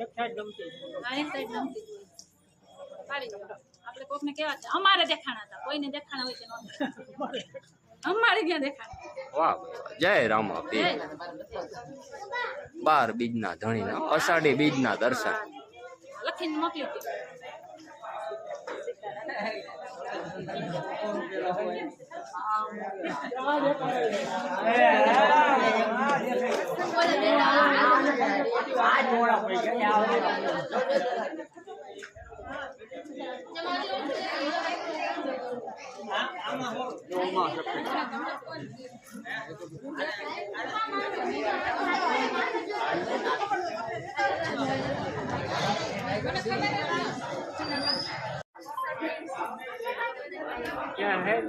એક સાઈડ ગમતી હા એક સાઈડ ગમતી હોય પાડી દો આપણે કોકને કેવા છે અમારે દેખાણા હતા કોઈને દેખાણા હોય કે ન અમારે ક્યાં દેખાણા વાહ જય રામાપીર 12 બીજના ધણીના અષાઢી બીજના દર્શન લખીને મોકલી દો क्या है